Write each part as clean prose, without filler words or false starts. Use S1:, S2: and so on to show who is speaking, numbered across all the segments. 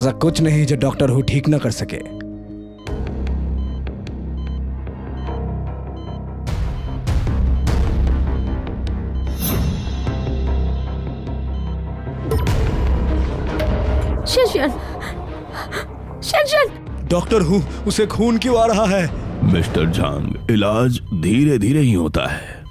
S1: ऐसा कुछ नहीं जो डॉक्टर हु ठीक न कर सके। डॉक्टर हु, उसे खून क्यों आ रहा है?
S2: मिस्टर झांग, इलाज धीरे धीरे ही होता है।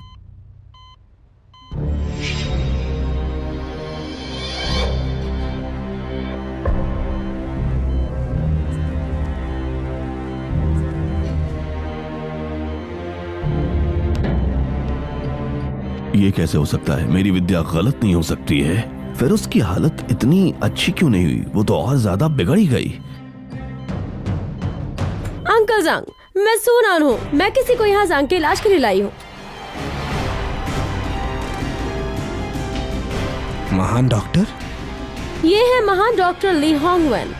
S2: ये कैसे हो सकता है? मेरी विद्या गलत नहीं हो सकती है। फिर उसकी हालत इतनी अच्छी क्यों नहीं हुई? वो तो और ज्यादा बिगड़ ही गई।
S3: अंकल जांग, मैं सूनान हूँ। मैं किसी को यहाँ जांग के इलाज के लिए लाई हूँ।
S1: महान डॉक्टर?
S3: ये है महान डॉक्टर ली होंगवेन।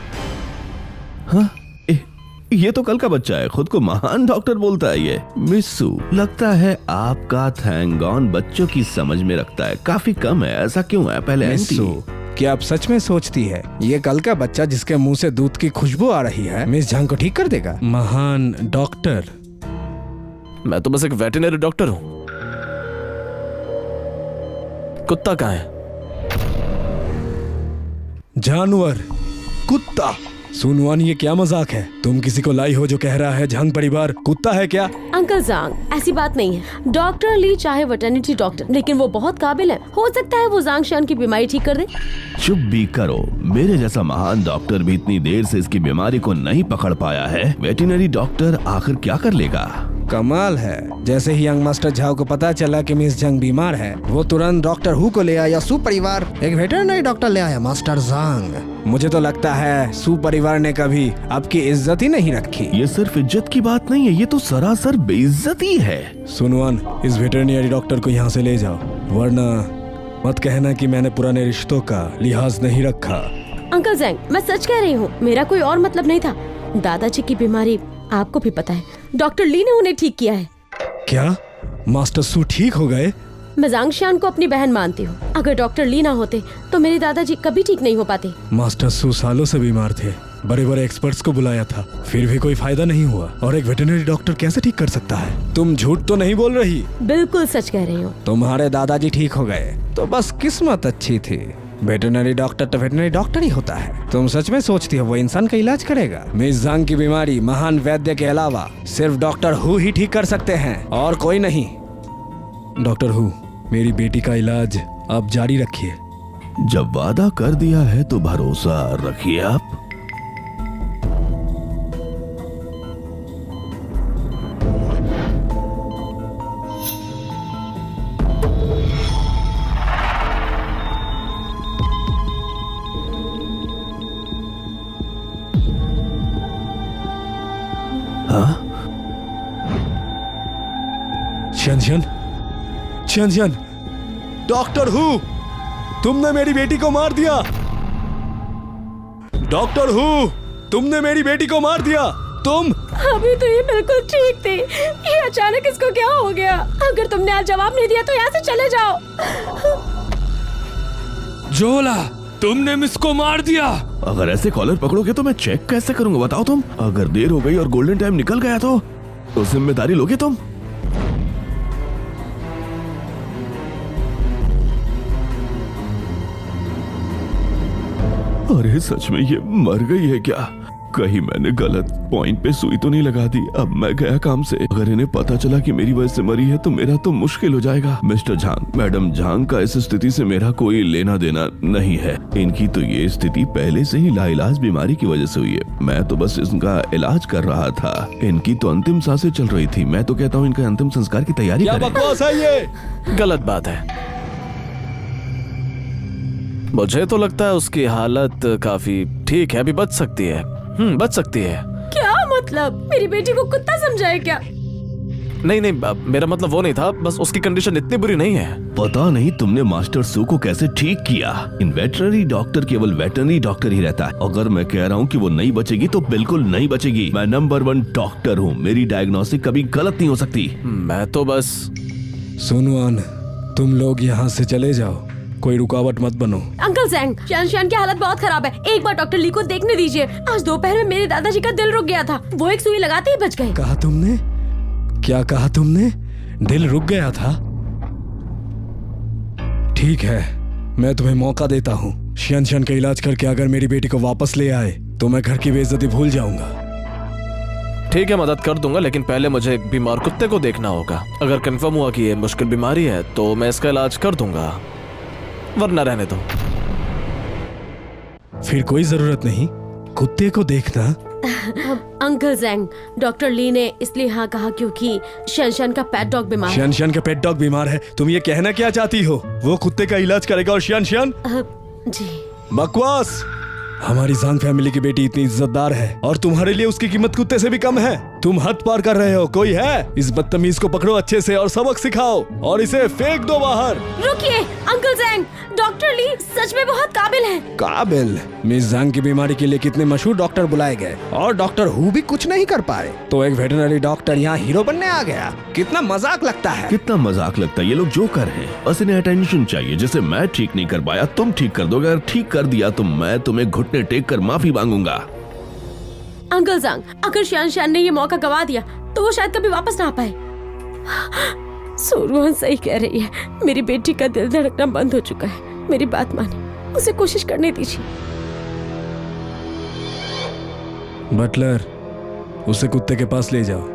S2: हाँ, ये तो कल का बच्चा है, खुद को महान डॉक्टर बोलता है ये। मिस्सू, लगता है आपका थैंगॉन बच्चों की समझ में रखता है काफी कम है। ऐसा क्यों है? पहले
S1: मिस्सू, क्या आप सच में सोचती है ये कल का बच्चा जिसके मुंह से दूध की खुशबू आ रही है मिस झांग को ठीक कर देगा? महान डॉक्टर?
S4: मैं तो बस एक वेटरनरी डॉक्टर हूँ। कुत्ता कहाँ है?
S1: जानवर, कुत्ता। सुनवान, ये क्या मजाक है? तुम किसी को लाई हो जो कह रहा है झांग परिवार कुत्ता है क्या?
S3: अंकल जांग, ऐसी बात नहीं है। डॉक्टर ली चाहे वेटरनिटी डॉक्टर, लेकिन वो बहुत काबिल है। हो सकता है वो जांग शान की बीमारी ठीक कर दे।
S2: चुप भी करो। मेरे जैसा महान डॉक्टर भी इतनी देर से इसकी बीमारी को नहीं पकड़ पाया है। वेटरनरी डॉक्टर आखिर क्या कर लेगा?
S1: कमाल है। जैसे ही यंग मास्टर झाओ को पता चला कि मिस झांग बीमार है, वो तुरंत डॉक्टर हु को ले आया। सु परिवार एक वेटरनरी डॉक्टर ले आया, मास्टर झांग। मुझे तो लगता है सु परिवार ने कभी आपकी इज्जत ही नहीं रखी।
S2: ये सिर्फ इज्जत की बात नहीं है, ये तो सरासर बेइज्जती है।
S1: सुनवान, इस वेटरनरी डॉक्टर को यहाँ से ले जाओ, वरना मत कहना कि मैंने पुराने रिश्तों का लिहाज नहीं रखा।
S3: अंकल जैंग, मैं सच कह रही हूँ। मेरा कोई और मतलब नहीं था। दादाजी की बीमारी आपको भी पता है, डॉक्टर ली ने उन्हें ठीक किया है।
S1: क्या मास्टर सु ठीक हो गए?
S3: मैं जांग शान को अपनी बहन मानती हूँ। अगर डॉक्टर ली ना होते तो मेरे दादाजी कभी ठीक नहीं हो पाते।
S1: मास्टर सु सालों से बीमार थे, बड़े बड़े एक्सपर्ट्स को बुलाया था, फिर भी कोई फायदा नहीं हुआ। और एक वेटरनरी डॉक्टर कैसे ठीक कर सकता है? तुम झूठ तो नहीं बोल रही?
S3: बिल्कुल सच कह रही हूँ।
S1: तुम्हारे दादाजी ठीक हो गए तो बस किस्मत अच्छी थी। वेटरनरी डॉक्टर तो वेटरनरी डॉक्टर ही होता है। तुम सच में सोचती हो वो इंसान का इलाज करेगा? मिस झांग की बीमारी महान वैद्य के अलावा सिर्फ डॉक्टर हु ही ठीक कर सकते हैं, और कोई नहीं। डॉक्टर हु, मेरी बेटी का इलाज आप जारी रखिए।
S2: जब वादा कर दिया है तो भरोसा रखिए आप। हाँ?
S1: शन, डॉक्टर हु, तुमने मेरी बेटी को मार दिया। डॉक्टर हु, तुमने मेरी बेटी को मार दिया। तुम
S3: अभी तो ये बिल्कुल ठीक थी, ये अचानक इसको क्या हो गया? अगर तुमने आज जवाब नहीं दिया तो यहाँ से चले जाओ।
S4: जोला, तुमने मिस को मार दिया।
S2: अगर ऐसे कॉलर पकड़ोगे तो मैं चेक कैसे करूंगा बताओ तुम? अगर देर हो गई और गोल्डन टाइम निकल गया तो जिम्मेदारी लोगे तुम? अरे सच में ये मर गई है क्या? कहीं मैंने गलत पॉइंट पे सुई तो नहीं लगा दी? अब मैं गया काम से, अगर इन्हें पता चला कि मेरी वजह से मरी है तो मेरा तो मुश्किल हो जाएगा। मिस्टर झांग, मैडम झांग का इस स्थिति से मेरा कोई लेना देना नहीं है। इनकी तो ये स्थिति पहले से ही लाइलाज बीमारी की वजह से हुई है। मैं तो बस इनका इलाज कर रहा था। इनकी तो अंतिम सांसें चल रही थी। मैं तो कहता हूँ इनका अंतिम संस्कार की तैयारी
S1: क्या
S2: करें।
S1: बकवास है ये?
S4: गलत बात है। मुझे तो लगता है उसकी हालत काफी ठीक है, अभी बच सकती है। बच सकती है।
S3: क्या मतलब? मेरी बेटी को कुत्ता समझा है क्या?
S4: नहीं, मेरा मतलब वो नहीं था, बस उसकी कंडीशन इतनी बुरी नहीं है।
S2: पता नहीं तुमने मास्टर सू को कैसे ठीक किया। इन वेटरनरी डॉक्टर केवल वेटरनरी डॉक्टर ही रहता है। अगर मैं कह रहा हूँ कि वो नहीं बचेगी तो बिल्कुल नहीं बचेगी। मैं नंबर 1 डॉक्टर हूँ, मेरी डायग्नोस्टिक कभी गलत नहीं हो सकती।
S4: मैं तो बस।
S1: सुनवान, तुम लोग यहाँ से चले जाओ। कोई रुकावट मत बनो।
S3: अंकल जैंग, शान की हालत बहुत खराब है, एक बार डॉक्टर ली को देखने दीजिए। आज दोपहर में मेरे दादाजी का दिल रुक गया था, वो एक सुई लगाते ही बच गए।
S1: कहा तुमने? क्या कहा तुमने? दिल रुक गया था? ठीक है, मैं तुम्हें मौका देता हूँ। शियन का इलाज करके अगर मेरी बेटी को वापस ले आए तो मैं घर की बेइज्जती भूल जाऊंगा।
S4: ठीक है, मदद कर दूंगा, लेकिन पहले मुझे एक बीमार कुत्ते को देखना होगा। अगर कंफर्म हुआ कि ये मुश्किल बीमारी है तो मैं इसका इलाज कर दूंगा, वरना रहने दो।
S1: फिर कोई जरूरत नहीं कुत्ते को देखना।
S3: अंकल जैंग, डॉक्टर ली ने इसलिए हाँ कहा क्योंकि शन का पेट डॉग बीमार है।
S1: शन का पेट डॉग बीमार है। तुम ये कहना क्या चाहती हो? वो कुत्ते का इलाज करेगा और शन?
S3: जी
S1: बकवास। हमारी जांग फैमिली की बेटी इतनी इज्जतदार है और तुम्हारे लिए उसकी कीमत कुत्ते से भी कम है। तुम हद पार कर रहे हो। कोई है? इस बदतमीज को पकड़ो अच्छे से और सबक सिखाओ और इसे फेंक दो बाहर।
S3: रुकिए अंकल जैंग, डॉक्टर ली सच में बहुत काबिल है।
S1: काबिल? मिस जांग की बीमारी के लिए कितने मशहूर डॉक्टर बुलाए गए और डॉक्टर हु भी कुछ नहीं कर पाए, तो एक वेटरनरी डॉक्टर यहाँ हीरो बनने आ गया। कितना मजाक लगता है।
S2: कितना मजाक लगता है। ये लोग जोकर हैं। बस इन्हें अटेंशन चाहिए। जैसे मैं ठीक नहीं कर पाया तुम ठीक कर दोगे। अगर ठीक कर दिया तो मैं तुम्हें घुटने टेक कर माफी मांगूंगा।
S3: अंकल जैंग, अगर शान ने ये मौका गवा दिया तो वो शायद कभी वापस ना आ पाए। सुरवन सही कह रही है, मेरी बेटी का दिल धड़कना बंद हो चुका है। मेरी बात माने, उसे कोशिश करने दीजिए।
S1: बटलर, उसे कुत्ते के पास ले जाओ।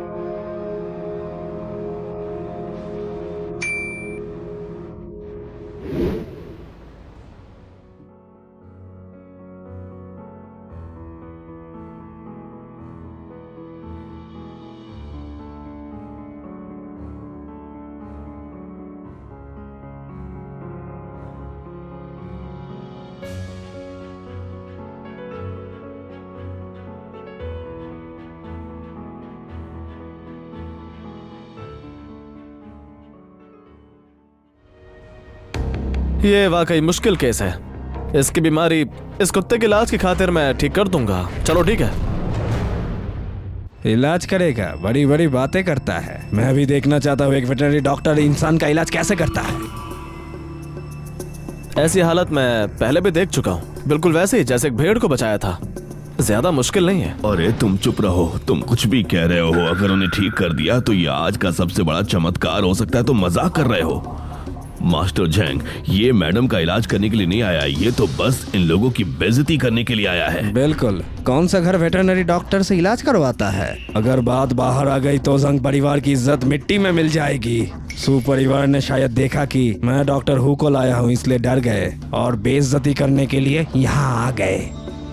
S4: ये वाकई मुश्किल केस है। इसकी बीमारी इस कुत्ते के इलाज की खातिर मैं ठीक कर दूंगा। चलो ठीक है।
S1: इलाज करेगा? बड़ी बड़ी बातें करता है। मैं भी देखना चाहता हूँ एक वेटरनरी डॉक्टर इंसान का इलाज कैसे करता है।
S4: ऐसी हालत मैं पहले भी देख चुका हूँ, बिल्कुल वैसे ही जैसे एक भेड़ को बचाया था। ज्यादा मुश्किल नहीं है।
S2: अरे तुम चुप रहो। तुम कुछ भी कह रहे हो। अगर उन्हें ठीक कर दिया तो ये आज का सबसे बड़ा चमत्कार हो सकता है। तुम मजाक कर रहे हो। मास्टर झैंग, ये मैडम का इलाज करने के लिए नहीं आया, ये तो बस इन लोगों की बेइज्जती करने के लिए आया है।
S1: बिल्कुल। कौन सा घर वेटरनरी डॉक्टर से इलाज करवाता है? अगर बात बाहर आ गई तो जंग परिवार की इज्जत मिट्टी में मिल जाएगी। सू परिवार ने शायद देखा कि मैं डॉक्टर हु को लाया हूँ, इसलिए डर गए और बेइज्जती करने के लिए यहाँ आ गए।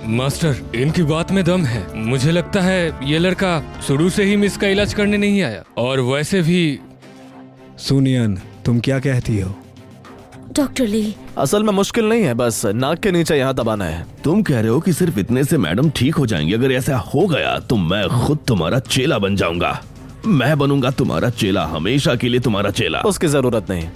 S5: मास्टर, इनकी बात में दम है। मुझे लगता है ये लड़का शुरू से ही मिस का इलाज करने नहीं आया। और वैसे भी
S1: सुनियन, तुम क्या कहती हो?
S3: डॉक्टर ली,
S4: असल में मुश्किल नहीं है, बस नाक के नीचे यहाँ दबाना है।
S2: तुम कह रहे हो कि सिर्फ इतने से मैडम ठीक हो जाएंगी? अगर ऐसा हो गया तो मैं खुद तुम्हारा चेला बन जाऊंगा। मैं बनूंगा तुम्हारा चेला, हमेशा के लिए तुम्हारा चेला।
S4: उसकी जरूरत नहीं।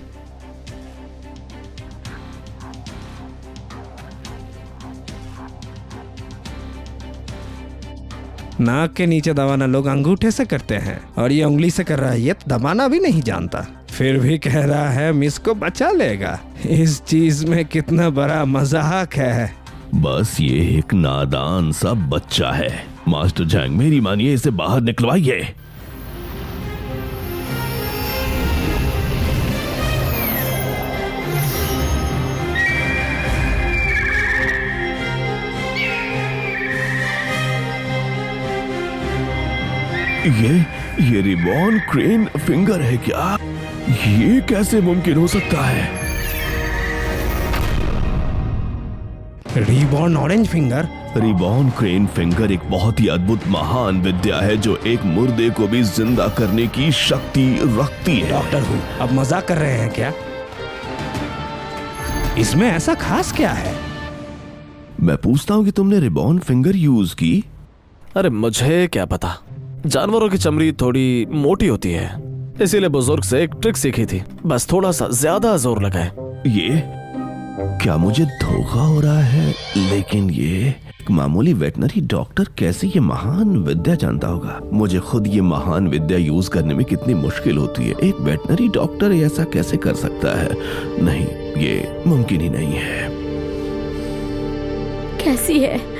S1: नाक के नीचे दबाना लोग अंगूठे से करते हैं और ये उंगली से कर रहा है। ये दबाना भी नहीं जानता, फिर भी कह रहा है मिस को बचा लेगा। इस चीज में कितना बड़ा मजाक है।
S2: बस ये एक नादान सा बच्चा है। मास्टर झैंग, मेरी मानिए, इसे बाहर निकलवाइए। ये रिबॉन क्रेन फिंगर है क्या? ये कैसे मुमकिन हो सकता है?
S1: Reborn orange finger?
S2: Ribbon crane finger एक बहुत ही अद्भुत महान विद्या है जो एक मुर्दे को भी जिंदा करने की शक्ति रखती है।
S1: डॉक्टर हु, अब मजाक कर रहे हैं क्या? इसमें ऐसा खास क्या है?
S2: मैं पूछता हूँ कि तुमने रिबॉन फिंगर यूज की?
S4: अरे मुझे क्या पता। जानवरों की चमड़ी थोड़ी मोटी होती है, इसीलिए बुजुर्ग से एक ट्रिक सीखी थी। बस थोड़ा सा ज्यादा जोर लगाए।
S2: ये क्या मुझे धोखा हो रहा है? लेकिन ये एक मामूली वेटनरी डॉक्टर कैसे ये महान विद्या जानता होगा? मुझे खुद ये महान विद्या यूज करने में कितनी मुश्किल होती है। एक वेटनरी डॉक्टर ऐसा कैसे कर सकता है? नहीं, ये मुमकिन ही नहीं है।
S3: कैसी है?